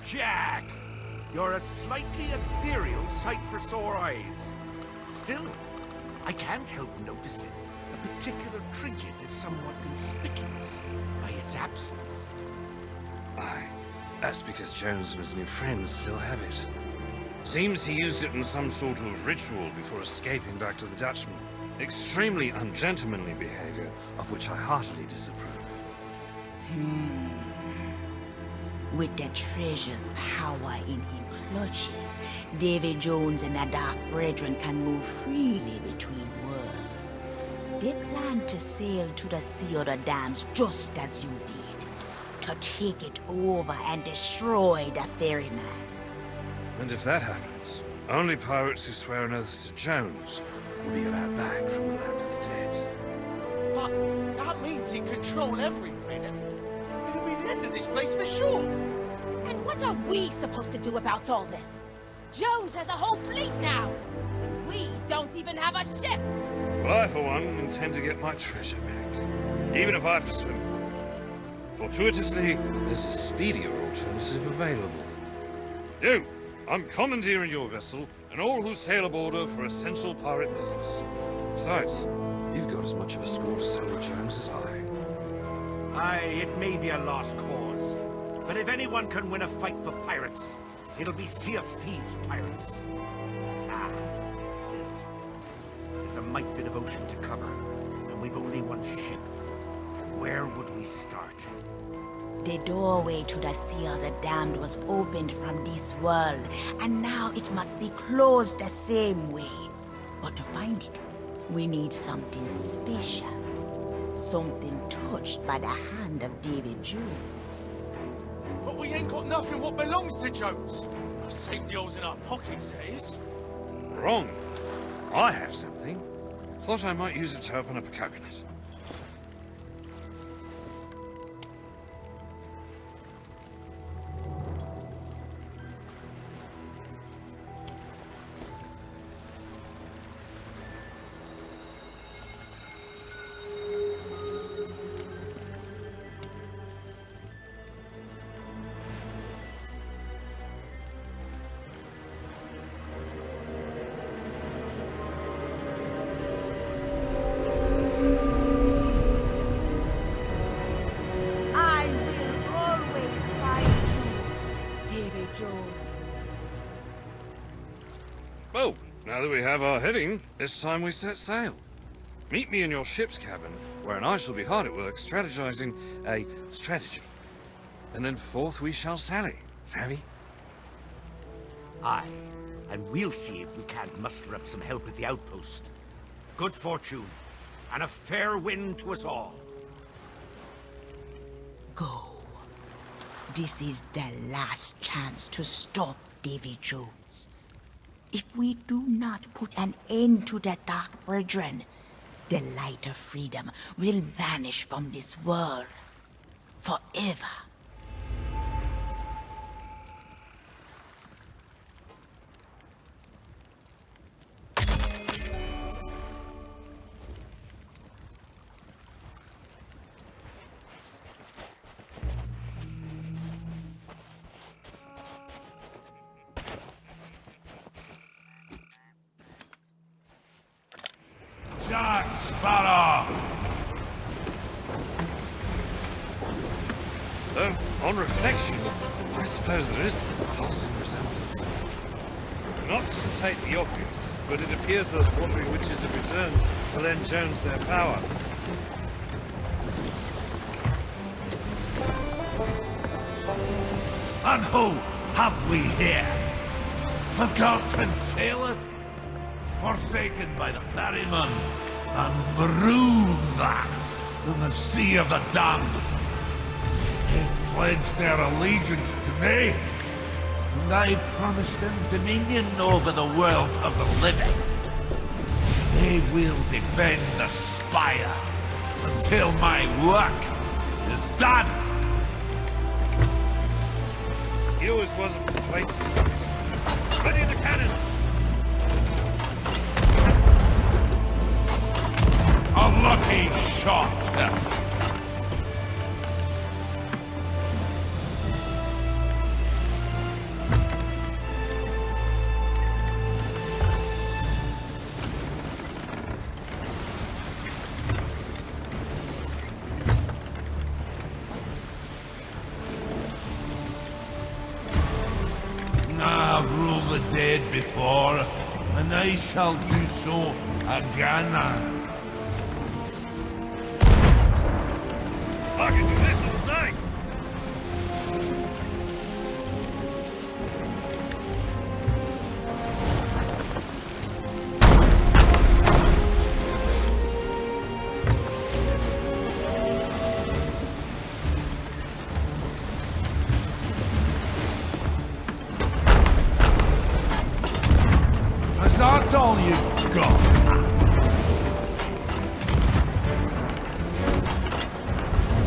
Jack! You're a slightly ethereal sight for sore eyes. Still, I can't help noticing a particular trinket is somewhat conspicuous by its absence. Aye, that's because Jones and his new friends still have it. Seems he used it in some sort of ritual before escaping back to the Dutchman. Extremely ungentlemanly behavior, of which I heartily disapprove. With the treasure's power in his clutches, Davy Jones and the Dark Brethren can move freely between worlds. They plan to sail to the Sea of the Damned just as you did, to take it over and destroy the ferryman. And if that happens, only pirates who swear an oath to Jones will be allowed back from the land of the dead. But that means he control everything. It'll be the end of this place for sure. And what are we supposed to do about all this? Jones has a whole fleet now. We don't even have a ship. Well, I, for one, intend to get my treasure back, even if I have to swim for it. Fortuitously, there's a speedier alternative available. You! I'm commandeering your vessel, and all who sail aboard her for essential pirate business. Besides, you've got as much of a score to settle with Jones as I. Aye, it may be a lost cause, but if anyone can win a fight for pirates, it'll be SeaOfThieves pirates. Still, there's a mite bit of ocean to cover, and we've only one ship. Where would we start? The doorway to the Sea of the Damned was opened from this world, and now it must be closed the same way. But to find it, we need something special. Something touched by the hand of David Jones. But we ain't got nothing what belongs to Jones. Our safety holes in our pockets, that is. Wrong. I have something. Thought I might use it to open up a coconut. Well, now that we have our heading, it's time we set sail. Meet me in your ship's cabin, wherein I shall be hard at work strategizing a strategy. And then forth we shall sally. Savvy? Aye, and we'll see if we can't muster up some help at the outpost. Good fortune, and a fair wind to us all. Go. This is the last chance to stop Davy Jones. If we do not put an end to the Dark Brethren, the light of freedom will vanish from this world forever. Jack Sparrow! Though, on reflection, I suppose there is some passing resemblance. Not to state the obvious, but it appears those watery witches have returned to lend Jones their power. And who have we here? Forgotten sailor? Forsaken by the ferryman, and marooned back in the Sea of the Damned. They pledged their allegiance to me, and I promised them dominion over the world of the living. They will defend the spire until my work is done. He always was a persuasive subject. Ready the cannon! A lucky shot! dead before, and I shall do so again. I can do this all day. Is that all you've got?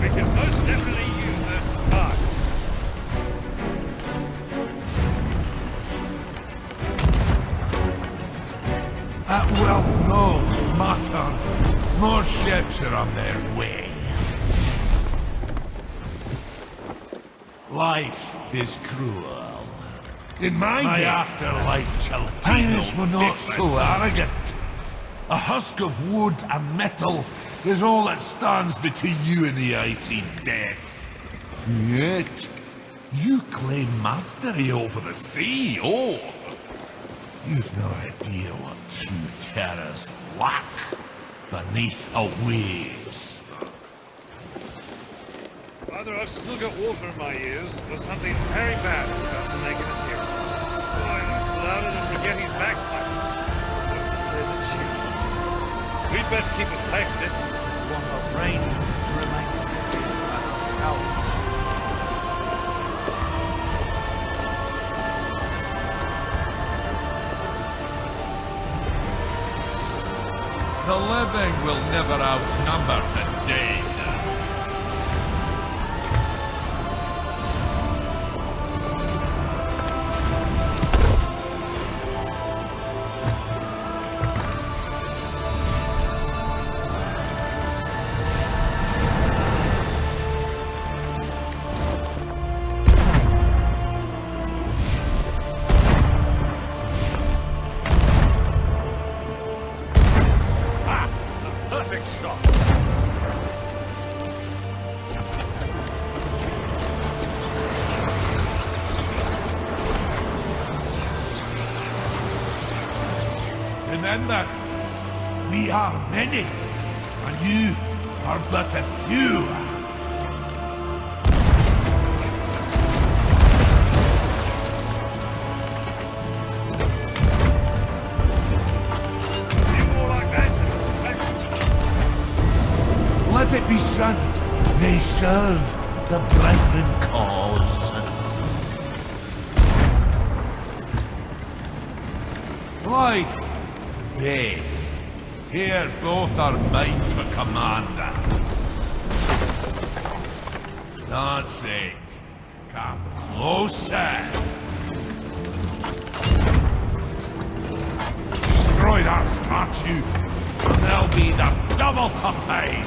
We can most definitely use this spark. Well, no matter. More ships are on their way. Life is cruel. In my afterlife shall pirates were not so arrogant. A husk of wood and metal is all that stands between you and the icy depths. Yet, you claim mastery over the sea, oh! You've no idea what true terrors lack beneath the waves. Either I've still got water in my ears, or something very bad is about to make an appearance. Boy, that's louder than Rigetti's bagpipes. Unless there's a tune. We'd best keep a safe distance if we want our brains to remain safe inside our skulls. The living will never outnumber the dead. Perfect shot. Remember, we are many, and you are but a few. Let it be said, they serve the brethren cause. Life, death, here both are mine to command. That's it. Come closer. Destroy that statue, and there'll be the double to pay.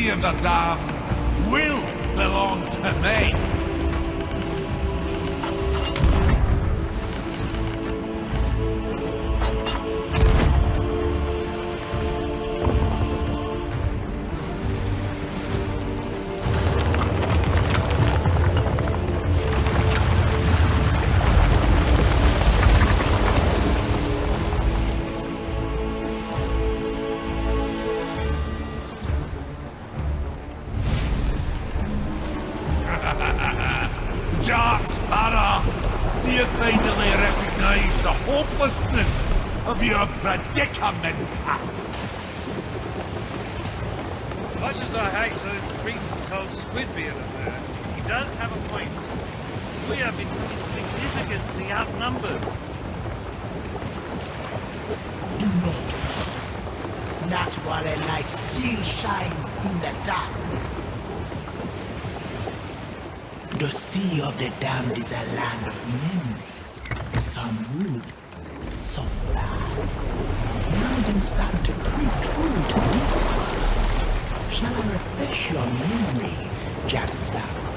Of the dam will belong to me. Jack Sparrow, do you finally recognize the hopelessness of your predicament? Much as I hate to Cretan's told Squidbeard of there, he does have a point. We have been significantly outnumbered. Do not while a light still shines in the darkness. The Sea of the Damned is a land of memories. Some good, some bad. Now then start to creep through to this one. Shall I refresh your memory, Jack Sparrow?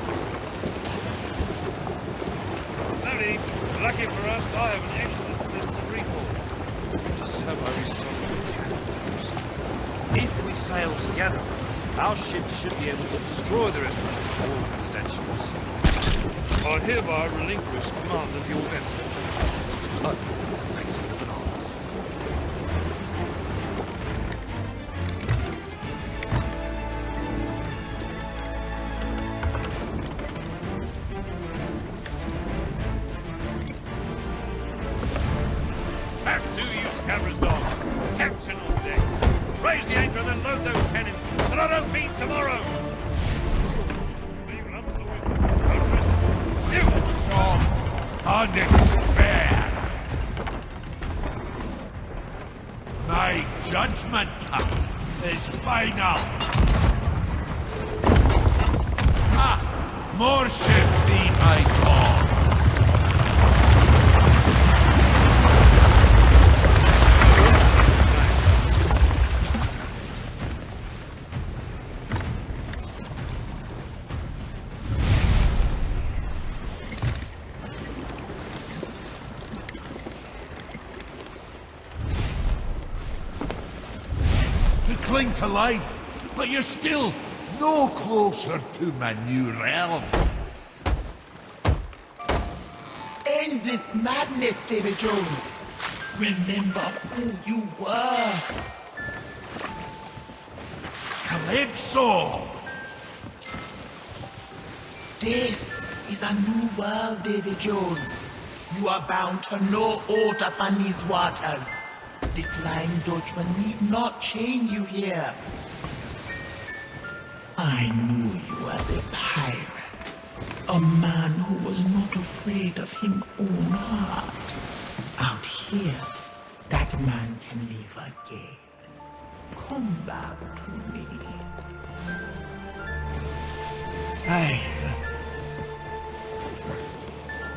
Larry, lucky for us, I have an excellent sense of recall. Just how I restock the cannons. If we sail together, our ships should be able to destroy the rest of the swarm of statues. I hereby relinquish command of your vessel. Oh, thanks for the bananas. Back to you, Scabrous dogs. Captain on deck. Raise the anchor and then load those cannons. And I don't mean tomorrow. On despair. My judgment is final. More ships need my call. Cling to life, but you're still no closer to my new realm. End this madness, David Jones. Remember who you were. Calypso! This is a new world, David Jones. You are bound to no aught upon these waters. The Flying Dutchman need not chain you here. I knew you as a pirate. A man who was not afraid of his own heart. Out here, that man can live again. Come back to me.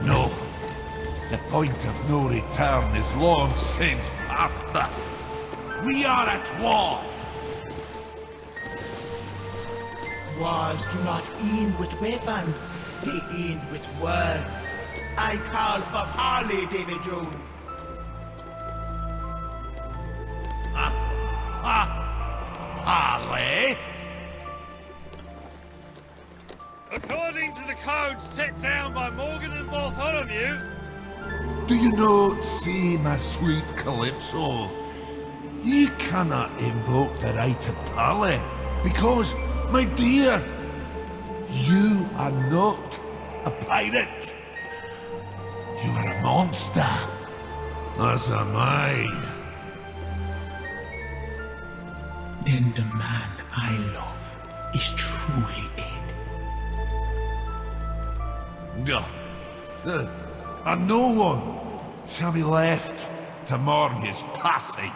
No. The point of no return is long since past. We are at war. Wars do not end with weapons. They end with words. I call for parley, David Jones. Parley? According to the code set down by Morgan and Bartholomew, Do you not see, my sweet Calypso? You cannot invoke the right to parley, because, my dear, you are not a pirate. You are a monster, as am I. Then the man I love is truly dead. No. And no one shall be left to mourn his passing.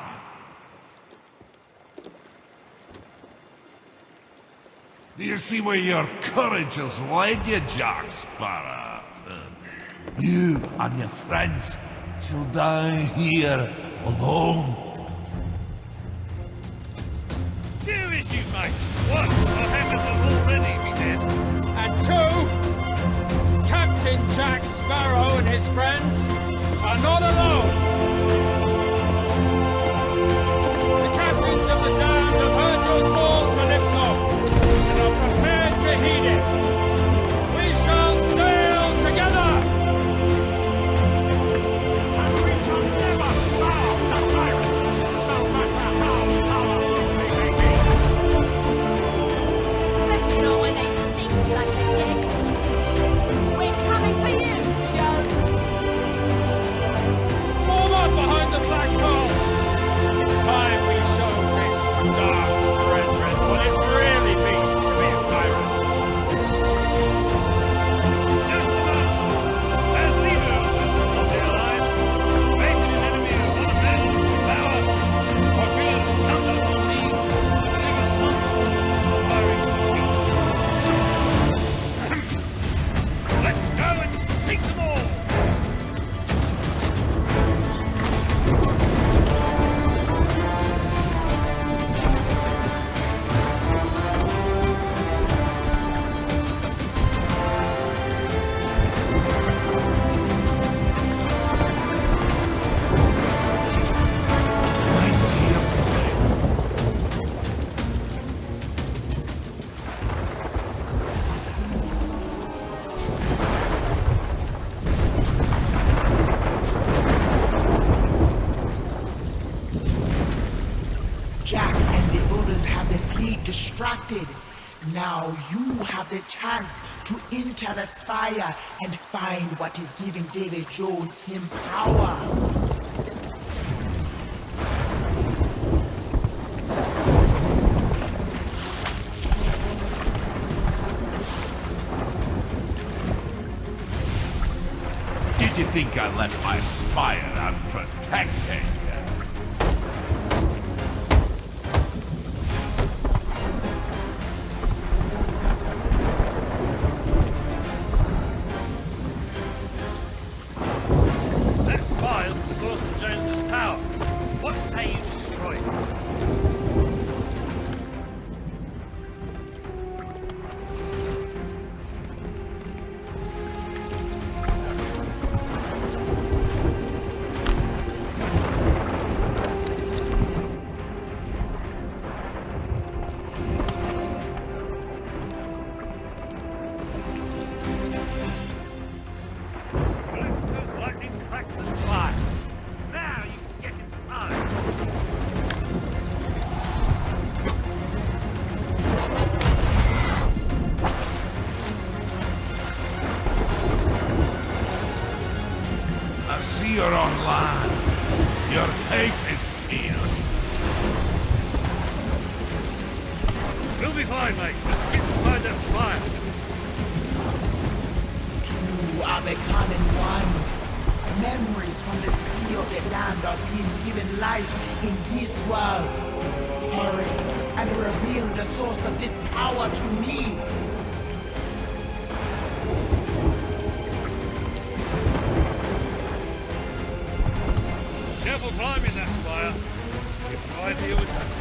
Do you see where your courage has led you, Jack Sparrow? You and your friends shall die here alone. two issues, mate. One, our hammers have already been dead. And two, Captain Jack Sparrow and his friends are not alone. The captains of the damned have heard your call, Calypso, and are prepared to heed it. We shall sail together! And we shall never bow to pirates, no matter how powerful they may be. Especially not when they sneak like the dicks. We're coming for you, Jones. Form Jack and the others have the fleet distracted. Now you have the chance to enter the spire and find what is giving David Jones him power. Did you think I left my spire unprotected? That spire's the source of Jones's power. What say you destroy it? Those lightning cracked the spire. Now you can get inside. I see you're on land. Your fate is sealed. We'll be fine, mate. Just get inside that spire. Two are becoming one. Memories from the sea of the land are being given life in this world. Hurry and reveal the source of this power to me. Careful climbing that spire. You have no idea what's happening.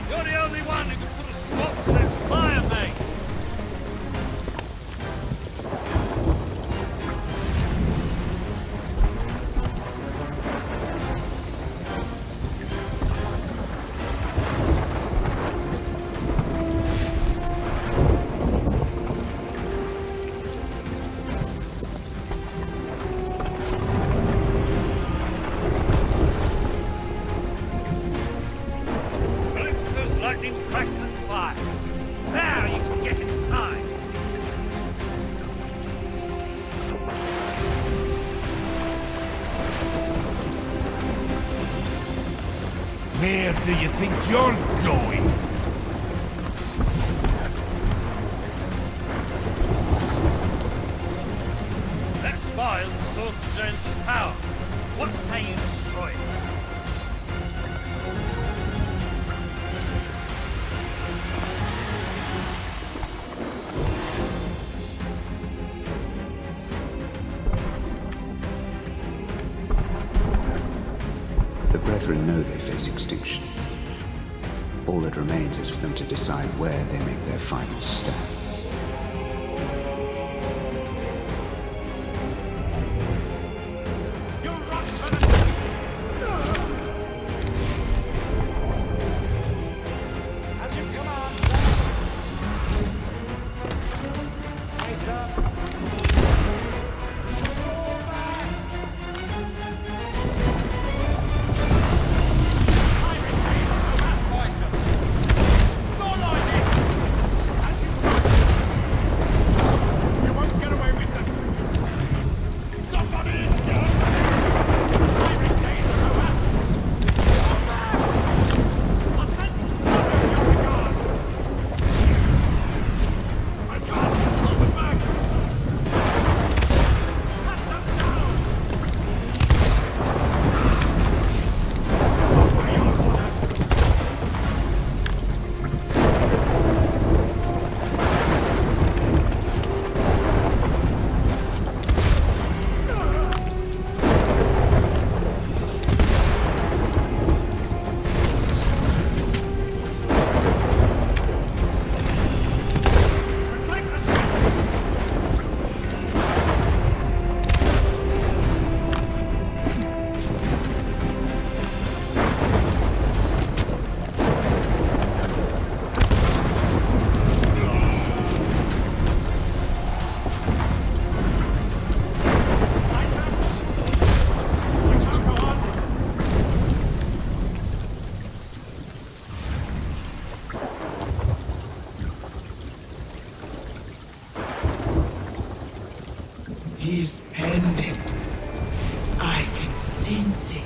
You're the only one who can put a stop to that spire, mate. Calypso's lightning cracked the spire. Now you can get inside. Where do you think you're going? That spire's the source of Jones's power. What say you destroy it? The Brethren know they face extinction. All that remains is for them to decide where they make their final stand. As you command, sir. Aye, sir. Fall back. Aye, sir. Not like this. As you wish. You won't get away with this. Somebody get pirate days are over. Fall back. I'll send your guards. I can't hold them back. is pending. I can sense it.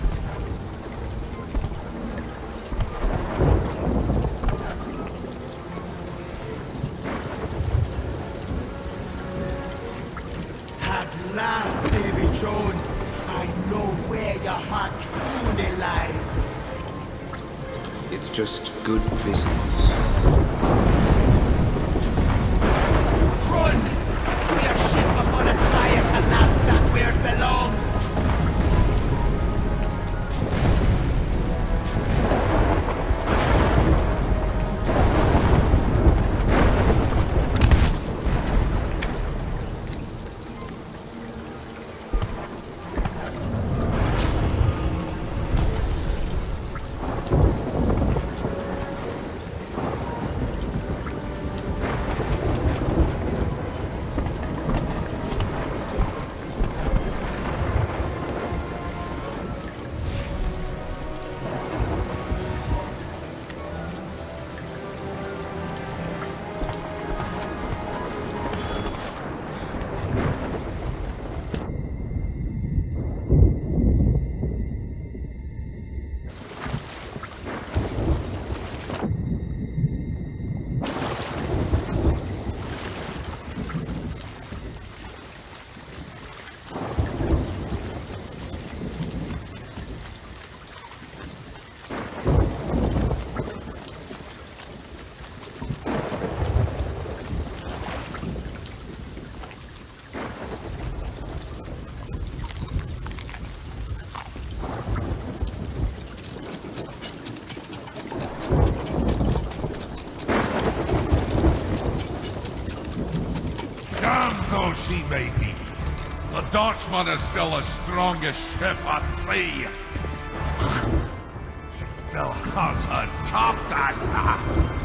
At last, Davy Jones, I know where your heart truly lies. It's just good business. Run! To your ship before the Slayer can last back where it belongs! Though she may be, the Dutchman is still the strongest ship at sea. She still has her captain.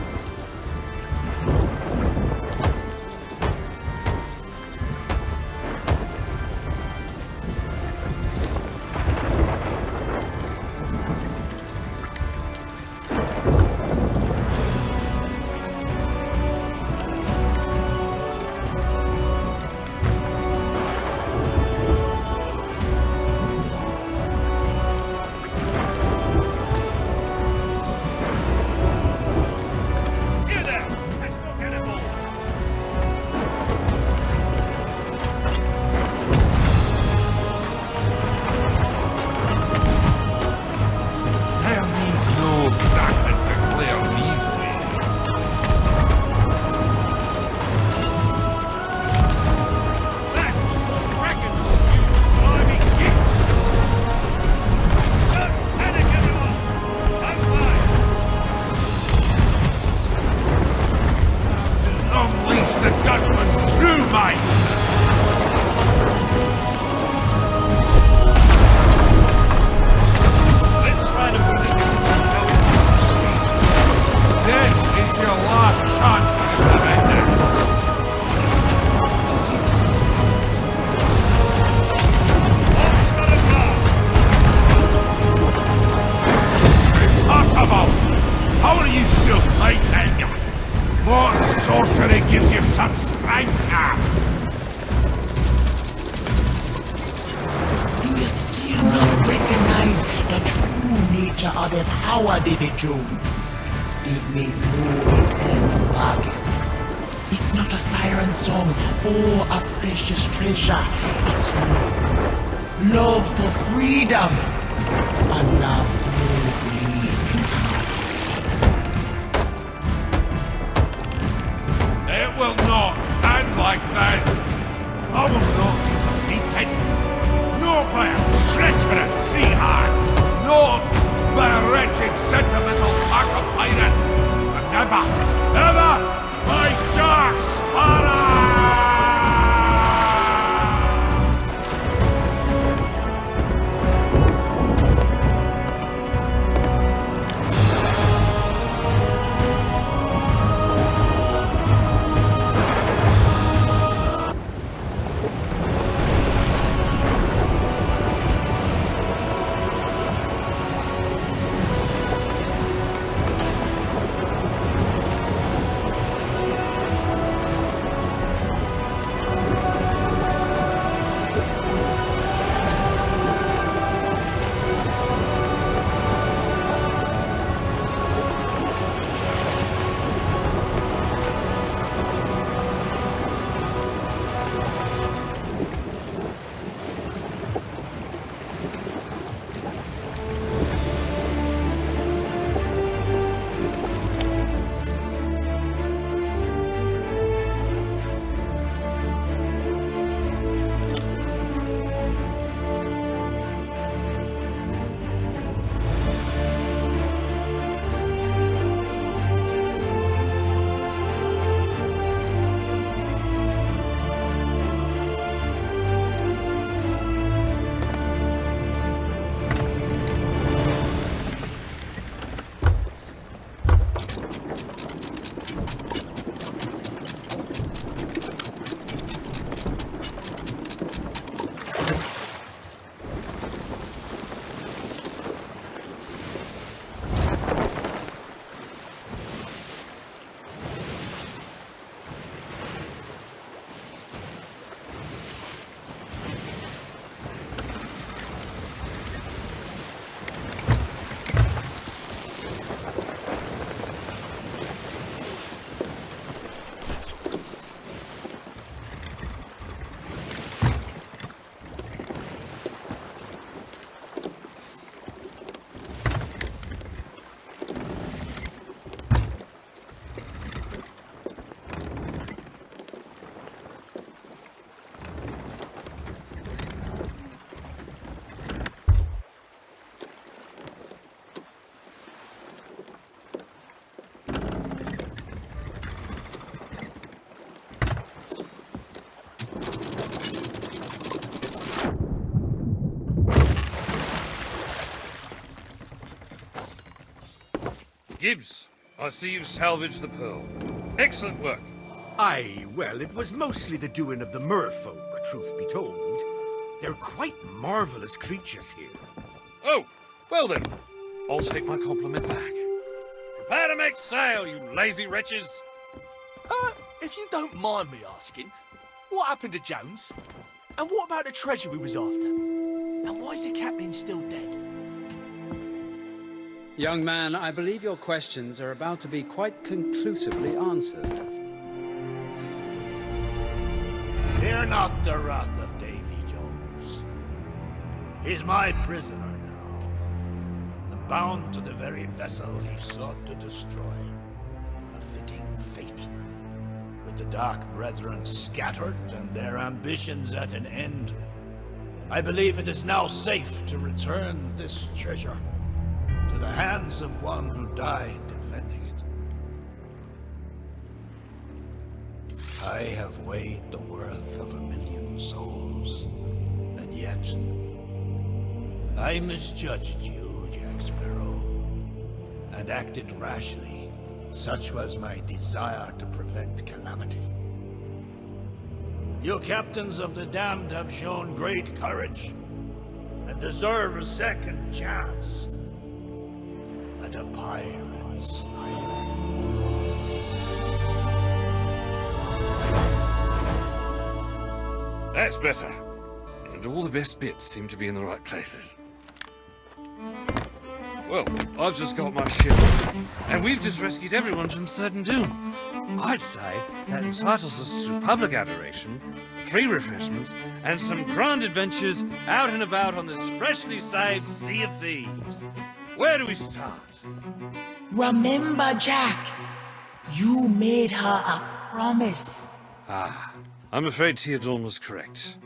Davy Jones. They've made no eternal bargain. It's not a siren song or a precious treasure. It's love. Love for freedom. A love no greed can hide. It will not end like that. I will not be defeated. Not by a treacherous sea hag. Not by a wretched, sentimental pack of pirates, and never, ever by Jack Sparrow! Gibbs, I see you've salvaged the pearl. Excellent work. Aye, well, it was mostly the doing of the merfolk, truth be told. They're quite marvelous creatures here. Oh, well then, I'll take my compliment back. Prepare to make sail, you lazy wretches. If you don't mind me asking, what happened to Jones? And what about the treasure we was after? And why is the captain still dead? Young man, I believe your questions are about to be quite conclusively answered. Fear not the wrath of Davy Jones. He's my prisoner now, and bound to the very vessel he sought to destroy. A fitting fate. With the Dark Brethren scattered and their ambitions at an end, I believe it is now safe to return this treasure to the hands of one who died defending it. I have weighed the worth of 1,000,000 souls, and yet I misjudged you, Jack Sparrow, and acted rashly. Such was my desire to prevent calamity. You captains of the damned have shown great courage, and deserve a second chance at a pirate's life. That's better. And all the best bits seem to be in the right places. Well, I've just got my ship, and we've just rescued everyone from certain doom. I'd say that entitles us to public adoration, free refreshments, and some grand adventures out and about on this freshly saved Sea of Thieves. Where do we start? Remember, Jack, you made her a promise. I'm afraid Tia Dawn was correct.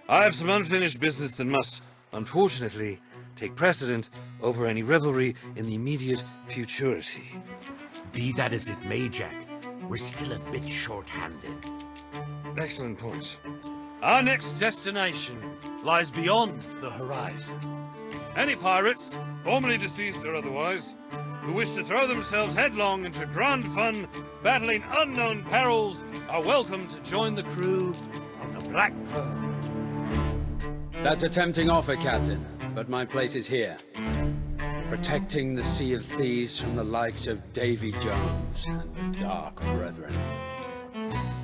I have some unfinished business that must, unfortunately, take precedent over any revelry in the immediate futurity. Be that as it may, Jack, we're still a bit short-handed. Excellent point. Our next destination lies beyond the horizon. Any pirates, formerly deceased or otherwise, who wish to throw themselves headlong into grand fun, battling unknown perils, are welcome to join the crew of the Black Pearl. That's a tempting offer, Captain, but my place is here. Protecting the Sea of Thieves from the likes of Davy Jones and the Dark Brethren.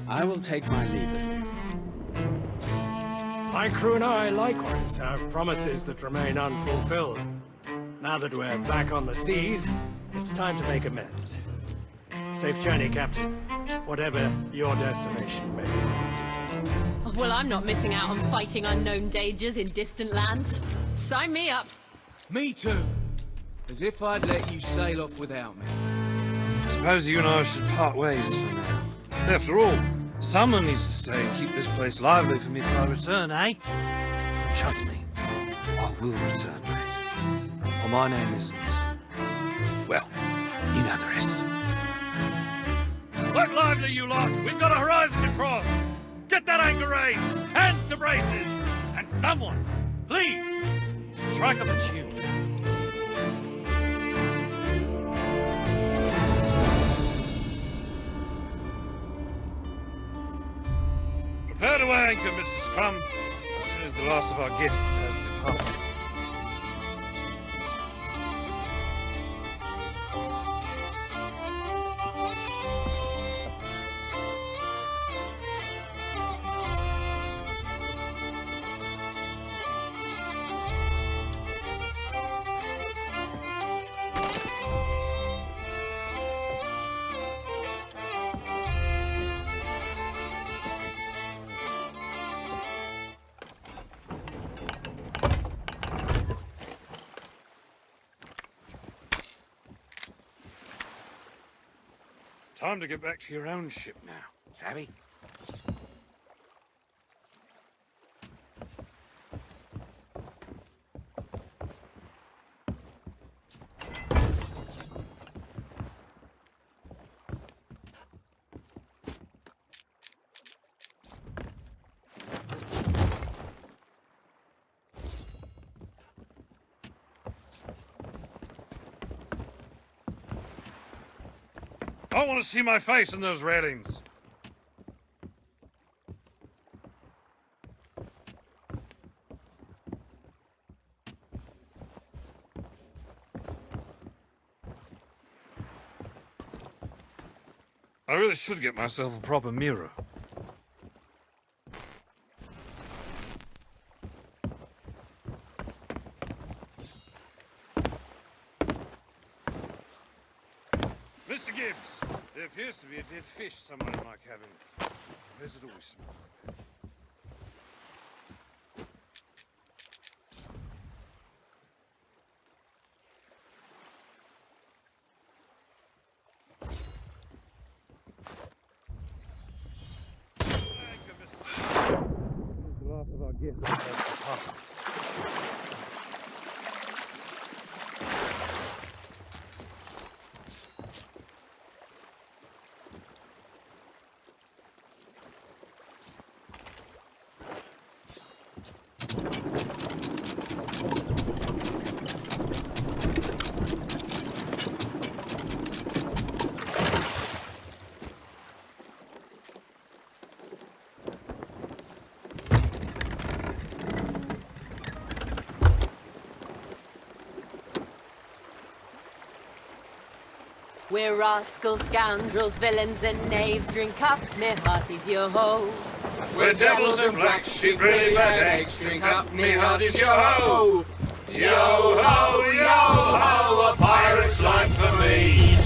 I will take my leave of you. My crew and I, likewise, have promises that remain unfulfilled. Now that we're back on the seas, it's time to make amends. Safe journey, Captain. Whatever your destination may be. Well, I'm not missing out on fighting unknown dangers in distant lands. Sign me up. Me too. As if I'd let you sail off without me. Suppose you and I should part ways for now. After all, someone needs to stay and keep this place lively for me till I return, eh? Trust me, I will return, mate. Or my name isn't. Well, you know the rest. Look lively, you lot! We've got a horizon to cross! Get that anchor raised! Hands to braces! And someone, please, strike up a tune. Prepare to anchor, Mr. Scrum, as soon as the last of our guests has departed. Time to get back to your own ship now, savvy? I want to see my face in those railings. I really should get myself a proper mirror. Mr. Gibbs, there appears to be a dead fish somewhere in my cabin. Where's it always smell? The last of our gifts has to pass. We're rascals, scoundrels, villains and knaves. Drink up, me hearties, yo-ho. We're devils and black sheep, really bad eggs. Drink up, me hearties, yo-ho. Yo-ho, yo-ho, a pirate's life for me.